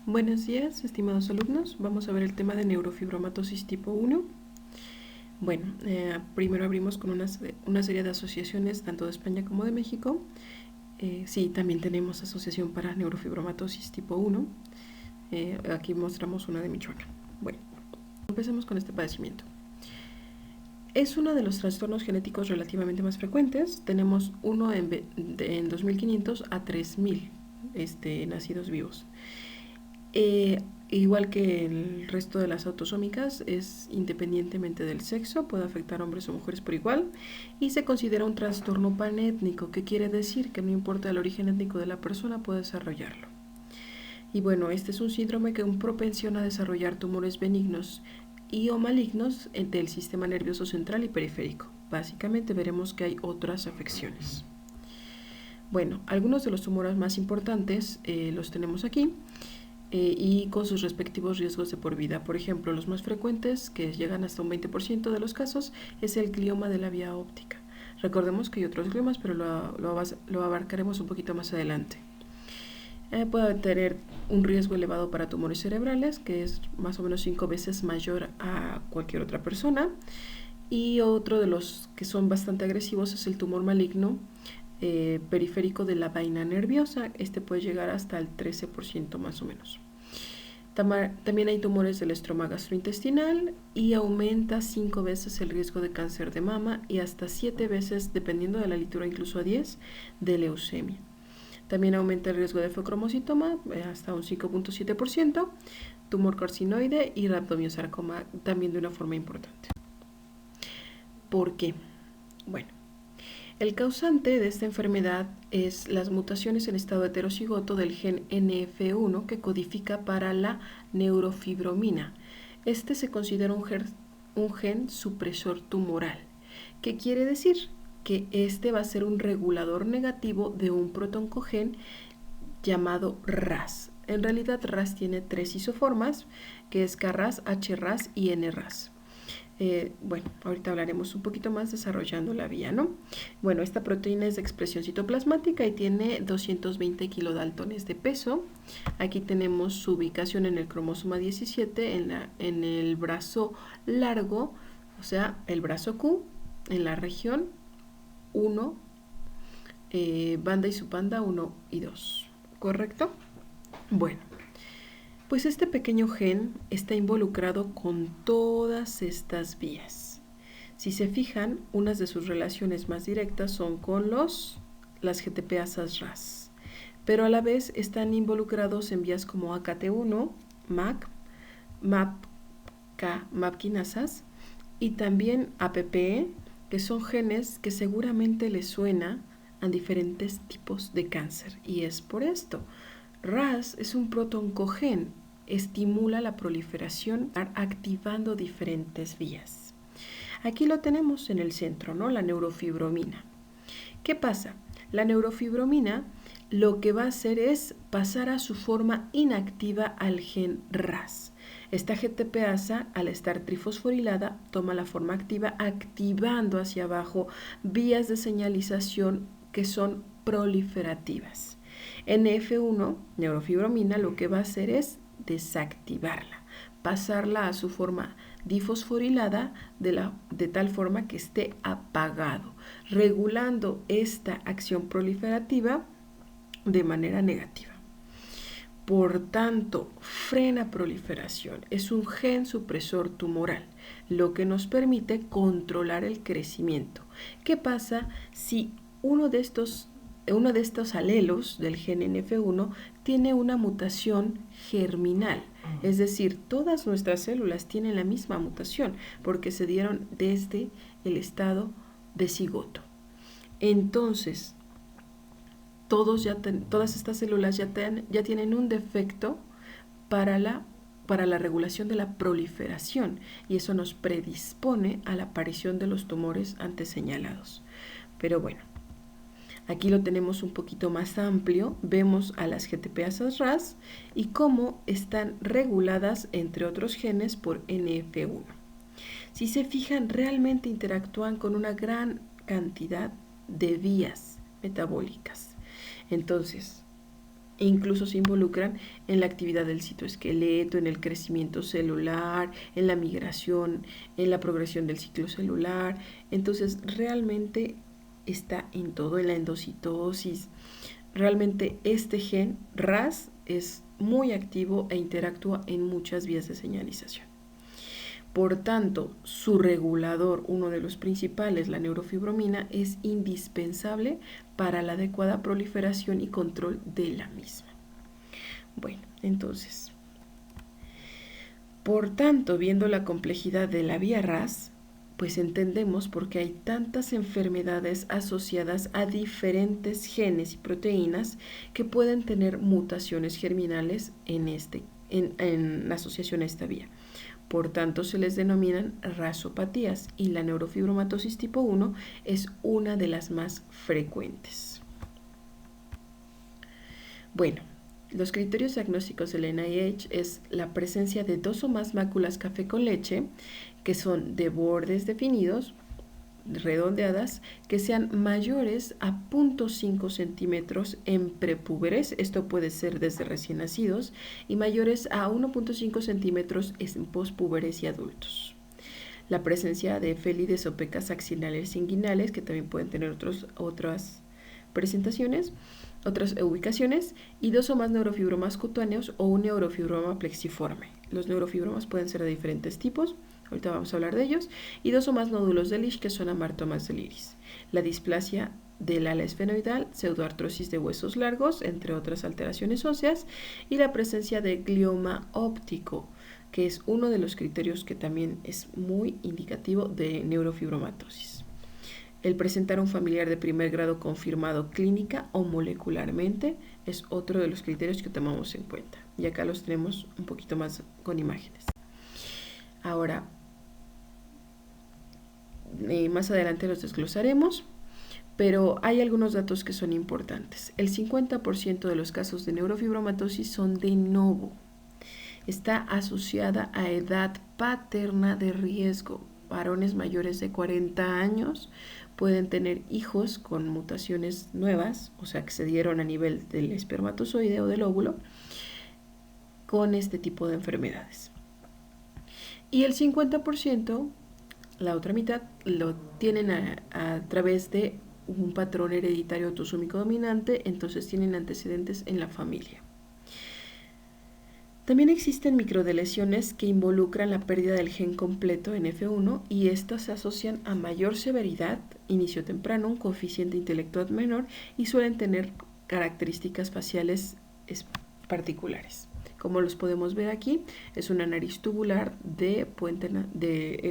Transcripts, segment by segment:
Buenos días, estimados alumnos. Vamos a ver el tema de neurofibromatosis tipo 1. Bueno, primero abrimos con una serie de asociaciones tanto de España como de México. Sí, también tenemos asociación para neurofibromatosis tipo 1. Aquí mostramos una de Michoacán. Bueno, empecemos con este padecimiento. Es uno de los trastornos genéticos relativamente más frecuentes. Tenemos uno en 2.500 a 3.000 nacidos vivos. Igual que el resto de las autosómicas, es independientemente del sexo, puede afectar a hombres o mujeres por igual, y se considera un trastorno panétnico, que quiere decir que no importa el origen étnico de la persona, puede desarrollarlo. Y bueno, este es un síndrome que propensiona a desarrollar tumores benignos y o malignos del sistema nervioso central y periférico. Básicamente veremos que hay otras afecciones. Bueno, algunos de los tumores más importantes los tenemos aquí. Y con sus respectivos riesgos de por vida. Por ejemplo, los más frecuentes, que llegan hasta un 20% de los casos, es el glioma de la vía óptica. Recordemos que hay otros gliomas, pero lo abarcaremos un poquito más adelante. Puede tener un riesgo elevado para tumores cerebrales, que es más o menos 5 veces mayor a cualquier otra persona. Y otro de los que son bastante agresivos es el tumor maligno periférico de la vaina nerviosa. Este puede llegar hasta el 13% más o menos. También hay tumores del estroma gastrointestinal y aumenta 5 veces el riesgo de cáncer de mama y hasta 7 veces, dependiendo de la literatura, incluso a 10, de leucemia. También aumenta el riesgo de feocromocitoma hasta un 5.7%, tumor carcinoide y rabdomiosarcoma también de una forma importante. ¿Por qué? Bueno, el causante de esta enfermedad es las mutaciones en estado heterocigoto del gen NF1 que codifica para la neurofibromina. Este se considera un gen supresor tumoral. ¿Qué quiere decir? Que este va a ser un regulador negativo de un protoncogen llamado RAS. En realidad RAS tiene 3 isoformas, que es KRAS, HRAS y NRAS. Bueno, ahorita hablaremos un poquito más desarrollando la vía, ¿no? Bueno, esta proteína es de expresión citoplasmática y tiene 220 kilodaltones de peso. Aquí tenemos su ubicación en el cromosoma 17, en el brazo largo, o sea, el brazo Q, en la región 1, banda y subbanda 1 y 2, ¿correcto? Bueno. Pues este pequeño gen está involucrado con todas estas vías. Si se fijan, unas de sus relaciones más directas son con las GTPasas RAS, pero a la vez están involucrados en vías como AKT1, MAC, MAPK, MAPkinasas y también APPE, que son genes que seguramente les suena a diferentes tipos de cáncer. Y es por esto. RAS es un protoncogen, estimula la proliferación activando diferentes vías. Aquí lo tenemos en el centro, ¿no? La neurofibromina. ¿Qué pasa? La neurofibromina lo que va a hacer es pasar a su forma inactiva al gen RAS. Esta GTPasa, al estar trifosforilada, toma la forma activa, activando hacia abajo vías de señalización que son proliferativas. NF1, neurofibromina, lo que va a hacer es desactivarla, pasarla a su forma difosforilada de tal forma que esté apagado, regulando esta acción proliferativa de manera negativa. Por tanto, frena proliferación, es un gen supresor tumoral, lo que nos permite controlar el crecimiento. ¿Qué pasa si uno de estos alelos del gen NF1 tiene una mutación germinal? Es decir, todas nuestras células tienen la misma mutación porque se dieron desde el estado de cigoto. Entonces, todas estas células ya tienen un defecto para la regulación de la proliferación y eso nos predispone a la aparición de los tumores antes señalados. Pero bueno, aquí lo tenemos un poquito más amplio, vemos a las GTPasas RAS y cómo están reguladas, entre otros genes, por NF1. Si se fijan, realmente interactúan con una gran cantidad de vías metabólicas. Entonces, e incluso se involucran en la actividad del citoesqueleto, en el crecimiento celular, en la migración, en la progresión del ciclo celular. Entonces, realmente está en todo, en la endocitosis. Realmente este gen RAS es muy activo e interactúa en muchas vías de señalización. Por tanto, su regulador, uno de los principales, la neurofibromina, es indispensable para la adecuada proliferación y control de la misma. Bueno, entonces, por tanto, viendo la complejidad de la vía RAS, pues entendemos por qué hay tantas enfermedades asociadas a diferentes genes y proteínas que pueden tener mutaciones germinales en asociación a esta vía. Por tanto, se les denominan rasopatías y la neurofibromatosis tipo 1 es una de las más frecuentes. Bueno, los criterios diagnósticos del NIH es la presencia de 2 o más máculas café con leche, que son de bordes definidos, redondeadas, que sean mayores a 0.5 centímetros en prepúberes, esto puede ser desde recién nacidos, y mayores a 1.5 centímetros en pospúberes y adultos. La presencia de félides o pecas axinales inguinales, que también pueden tener otras presentaciones, otras ubicaciones, y 2 o más neurofibromas cutáneos o un neurofibroma plexiforme. Los neurofibromas pueden ser de diferentes tipos, ahorita vamos a hablar de ellos, y 2 o más nódulos de Lisch, que son amartomas del iris. La displasia del ala esfenoidal, pseudoartrosis de huesos largos, entre otras alteraciones óseas, y la presencia de glioma óptico, que es uno de los criterios que también es muy indicativo de neurofibromatosis. El presentar un familiar de primer grado confirmado clínica o molecularmente es otro de los criterios que tomamos en cuenta. Y acá los tenemos un poquito más con imágenes. Ahora, más adelante los desglosaremos, pero hay algunos datos que son importantes. El 50% de los casos de neurofibromatosis son de novo. Está asociada a edad paterna de riesgo. Varones mayores de 40 años pueden tener hijos con mutaciones nuevas, o sea, que se dieron a nivel del espermatozoide o del óvulo, con este tipo de enfermedades. Y el 50%, la otra mitad, lo tienen a través de un patrón hereditario autosómico dominante, entonces tienen antecedentes en la familia. También existen microdeleciones que involucran la pérdida del gen completo en F1 y estas se asocian a mayor severidad, inicio temprano, un coeficiente intelectual menor y suelen tener características faciales particulares. Como los podemos ver aquí, es una nariz tubular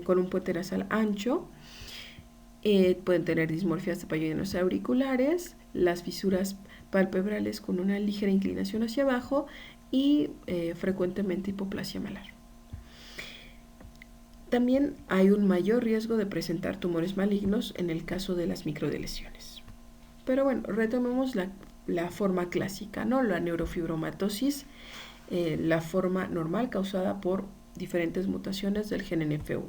con un puente nasal ancho. Pueden tener dismorfias de pabellones auriculares, las fisuras palpebrales con una ligera inclinación hacia abajo y frecuentemente hipoplasia malar. También hay un mayor riesgo de presentar tumores malignos en el caso de las microdeleciones. Pero bueno, retomemos la forma clásica, ¿no? La neurofibromatosis, la forma normal causada por diferentes mutaciones del gen NF1.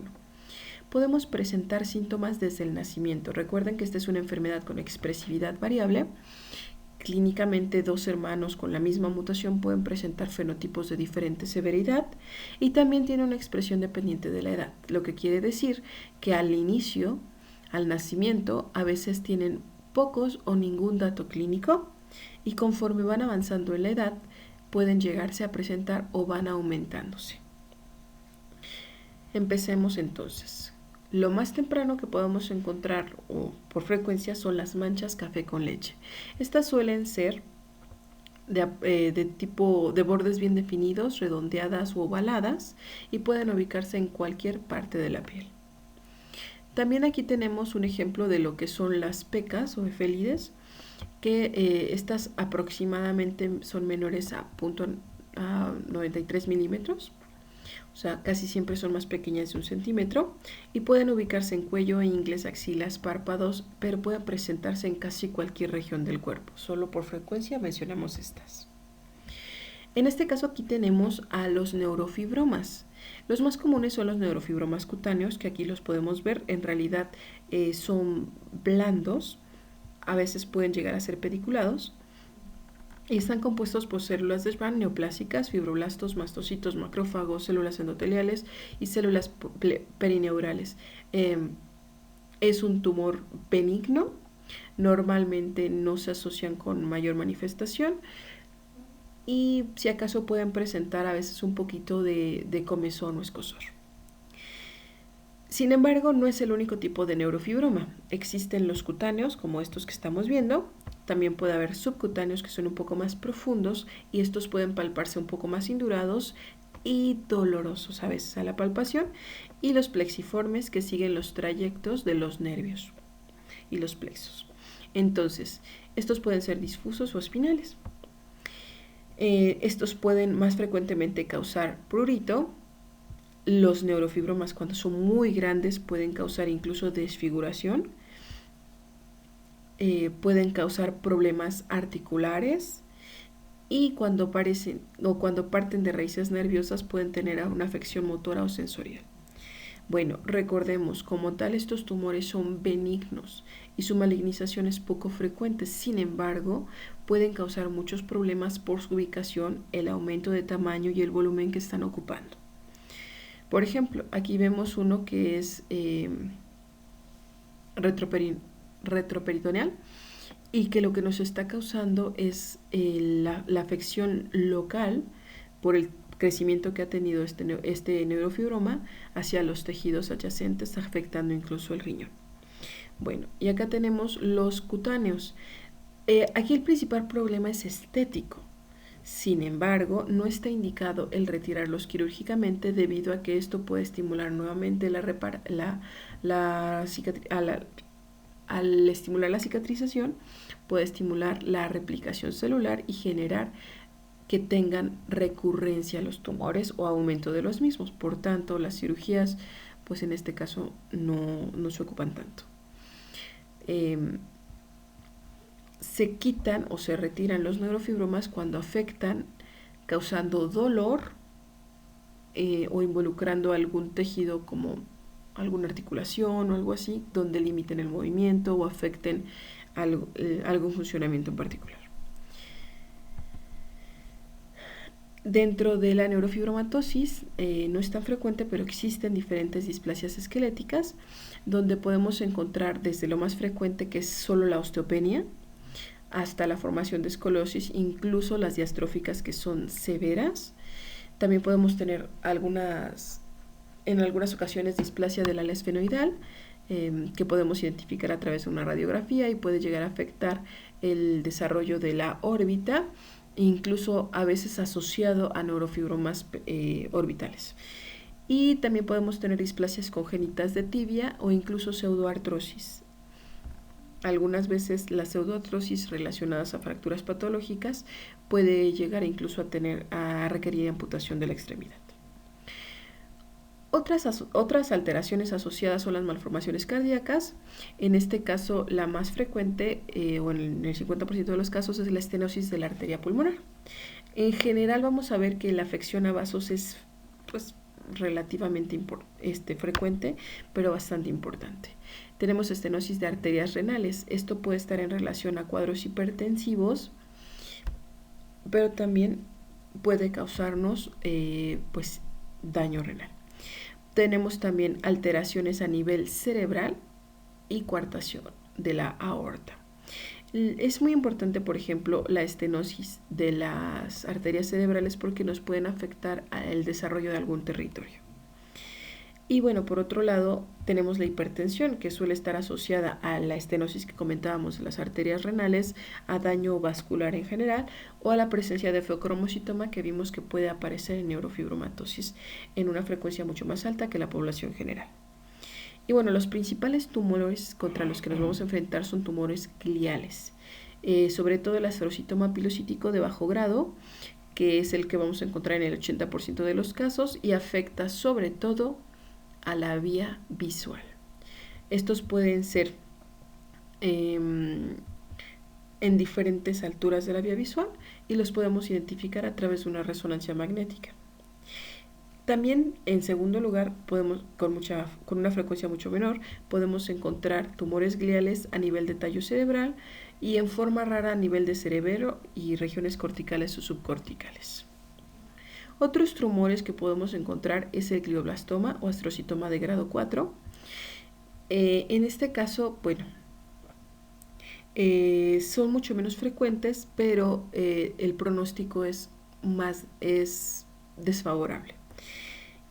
Podemos presentar síntomas desde el nacimiento. Recuerden que esta es una enfermedad con expresividad variable. Clínicamente, 2 hermanos con la misma mutación pueden presentar fenotipos de diferente severidad y también tiene una expresión dependiente de la edad, lo que quiere decir que al inicio, al nacimiento, a veces tienen pocos o ningún dato clínico y conforme van avanzando en la edad, pueden llegarse a presentar o van aumentándose. Empecemos entonces. Lo más temprano que podemos encontrar por frecuencia son las manchas café con leche. Estas suelen ser de tipo de bordes bien definidos, redondeadas u ovaladas y pueden ubicarse en cualquier parte de la piel. También aquí tenemos un ejemplo de lo que son las pecas o efélides, que estas aproximadamente son menores a 93 milímetros. O sea, casi siempre son más pequeñas de 1 centímetro y pueden ubicarse en cuello, ingles, axilas, párpados, pero pueden presentarse en casi cualquier región del cuerpo. Solo por frecuencia mencionamos estas. En este caso aquí tenemos a los neurofibromas. Los más comunes son los neurofibromas cutáneos, que aquí los podemos ver. En realidad son blandos, a veces pueden llegar a ser pediculados. y están compuestos por células de Schwann neoplásicas, fibroblastos, mastocitos, macrófagos, células endoteliales y células perineurales. Es un tumor benigno, normalmente no se asocian con mayor manifestación y si acaso pueden presentar a veces un poquito de comezón o escozor. Sin embargo, no es el único tipo de neurofibroma. Existen los cutáneos, como estos que estamos viendo. También puede haber subcutáneos que son un poco más profundos y estos pueden palparse un poco más indurados y dolorosos a veces a la palpación. Y los plexiformes que siguen los trayectos de los nervios y los plexos. Entonces, estos pueden ser difusos o espinales. Estos pueden más frecuentemente causar prurito. Los neurofibromas, cuando son muy grandes, pueden causar incluso desfiguración, pueden causar problemas articulares y cuando parten de raíces nerviosas pueden tener una afección motora o sensorial. Bueno, recordemos, como tal, estos tumores son benignos y su malignización es poco frecuente. Sin embargo, pueden causar muchos problemas por su ubicación, el aumento de tamaño y el volumen que están ocupando. Por ejemplo, aquí vemos uno que es retroperitoneal y que lo que nos está causando es la afección local por el crecimiento que ha tenido este neurofibroma hacia los tejidos adyacentes, afectando incluso el riñón. Bueno, y acá tenemos los cutáneos. Aquí el principal problema es estético. Sin embargo, no está indicado el retirarlos quirúrgicamente debido a que esto puede estimular nuevamente al estimular la cicatrización, puede estimular la replicación celular y generar que tengan recurrencia los tumores o aumento de los mismos. Por tanto, las cirugías, pues en este caso, no se ocupan tanto. Se quitan o se retiran los neurofibromas cuando afectan, causando dolor o involucrando algún tejido como alguna articulación o algo así, donde limiten el movimiento o afecten algún funcionamiento en particular. Dentro de la neurofibromatosis no es tan frecuente, pero existen diferentes displasias esqueléticas donde podemos encontrar desde lo más frecuente, que es solo la osteopenia, hasta la formación de escoliosis, incluso las diastróficas que son severas. También podemos tener en algunas ocasiones displasia del ala esfenoidal, que podemos identificar a través de una radiografía y puede llegar a afectar el desarrollo de la órbita, incluso a veces asociado a neurofibromas orbitales. Y también podemos tener displasias congénitas de tibia o incluso pseudoartrosis. Algunas veces la pseudoartrosis relacionadas a fracturas patológicas puede llegar incluso a requerir amputación de la extremidad. Otras alteraciones asociadas son las malformaciones cardíacas. En este caso, la más frecuente, o en el 50% de los casos, es la estenosis de la arteria pulmonar. En general vamos a ver que la afección a vasos es pues relativamente frecuente, pero bastante importante. Tenemos estenosis de arterias renales. Esto puede estar en relación a cuadros hipertensivos, pero también puede causarnos pues daño renal. Tenemos también alteraciones a nivel cerebral y coartación de la aorta. Es muy importante, por ejemplo, la estenosis de las arterias cerebrales porque nos pueden afectar al desarrollo de algún territorio. Y bueno, por otro lado, tenemos la hipertensión, que suele estar asociada a la estenosis que comentábamos de las arterias renales, a daño vascular en general o a la presencia de feocromocitoma que vimos que puede aparecer en neurofibromatosis en una frecuencia mucho más alta que la población general. Y bueno, los principales tumores contra los que nos vamos a enfrentar son tumores gliales, sobre todo el asferocitoma pilocítico de bajo grado, que es el que vamos a encontrar en el 80% de los casos y afecta sobre todo a la vía visual. Estos pueden ser en diferentes alturas de la vía visual y los podemos identificar a través de una resonancia magnética. También, en segundo lugar, con una frecuencia mucho menor, podemos encontrar tumores gliales a nivel de tallo cerebral y en forma rara a nivel de cerebro y regiones corticales o subcorticales. Otros tumores que podemos encontrar es el glioblastoma o astrocitoma de grado 4. En este caso, bueno, son mucho menos frecuentes, pero el pronóstico es desfavorable.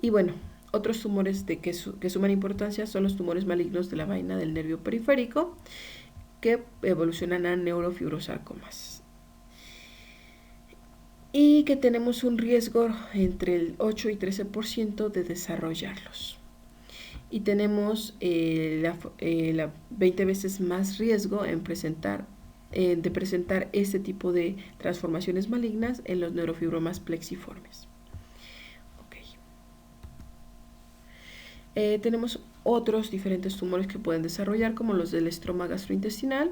Y bueno, otros tumores que suman importancia son los tumores malignos de la vaina del nervio periférico, que evolucionan a neurofibrosarcomas. Y que tenemos un riesgo entre el 8 y 13% de desarrollarlos. Y tenemos 20 veces más riesgo de presentar este tipo de transformaciones malignas en los neurofibromas plexiformes. Tenemos otros diferentes tumores que pueden desarrollar, como los del estroma gastrointestinal.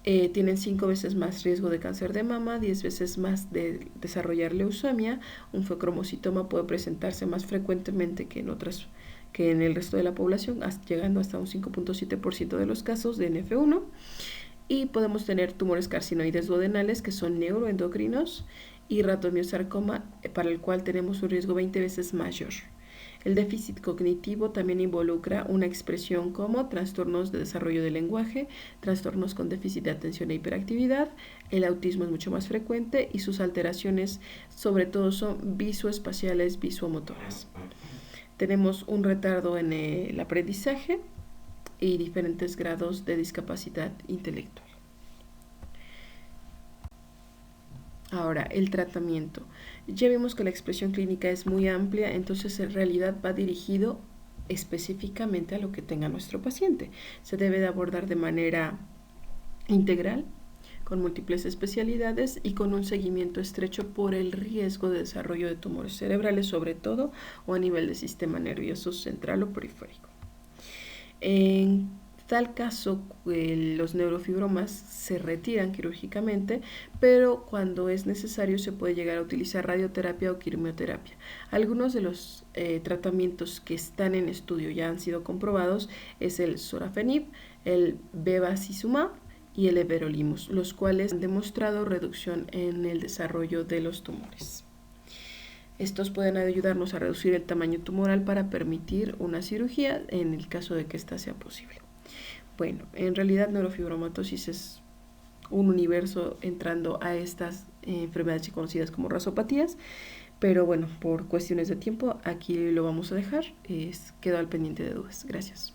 Tienen 5 veces más riesgo de cáncer de mama, 10 veces más de desarrollar leucemia. Un feocromocitoma puede presentarse más frecuentemente que en el resto de la población, llegando hasta un 5.7% de los casos de NF1. Y podemos tener tumores carcinoides duodenales, que son neuroendocrinos, y ratomiosarcoma, para el cual tenemos un riesgo 20 veces mayor. El déficit cognitivo también involucra una expresión como trastornos de desarrollo del lenguaje, trastornos con déficit de atención e hiperactividad. El autismo es mucho más frecuente y sus alteraciones sobre todo son visoespaciales, visomotoras. Tenemos un retardo en el aprendizaje y diferentes grados de discapacidad intelectual. Ahora, el tratamiento. Ya vimos que la expresión clínica es muy amplia, entonces en realidad va dirigido específicamente a lo que tenga nuestro paciente. Se debe de abordar de manera integral, con múltiples especialidades y con un seguimiento estrecho por el riesgo de desarrollo de tumores cerebrales, sobre todo, o a nivel del sistema nervioso central o periférico. En tal caso, los neurofibromas se retiran quirúrgicamente, pero cuando es necesario se puede llegar a utilizar radioterapia o quimioterapia. Algunos de los tratamientos que están en estudio ya han sido comprobados es el sorafenib, el bevacizumab y el everolimus, los cuales han demostrado reducción en el desarrollo de los tumores. Estos pueden ayudarnos a reducir el tamaño tumoral para permitir una cirugía en el caso de que ésta sea posible. Bueno, en realidad neurofibromatosis es un universo entrando a estas enfermedades conocidas como rasopatías, pero bueno, por cuestiones de tiempo aquí lo vamos a dejar. Quedo al pendiente de dudas. Gracias.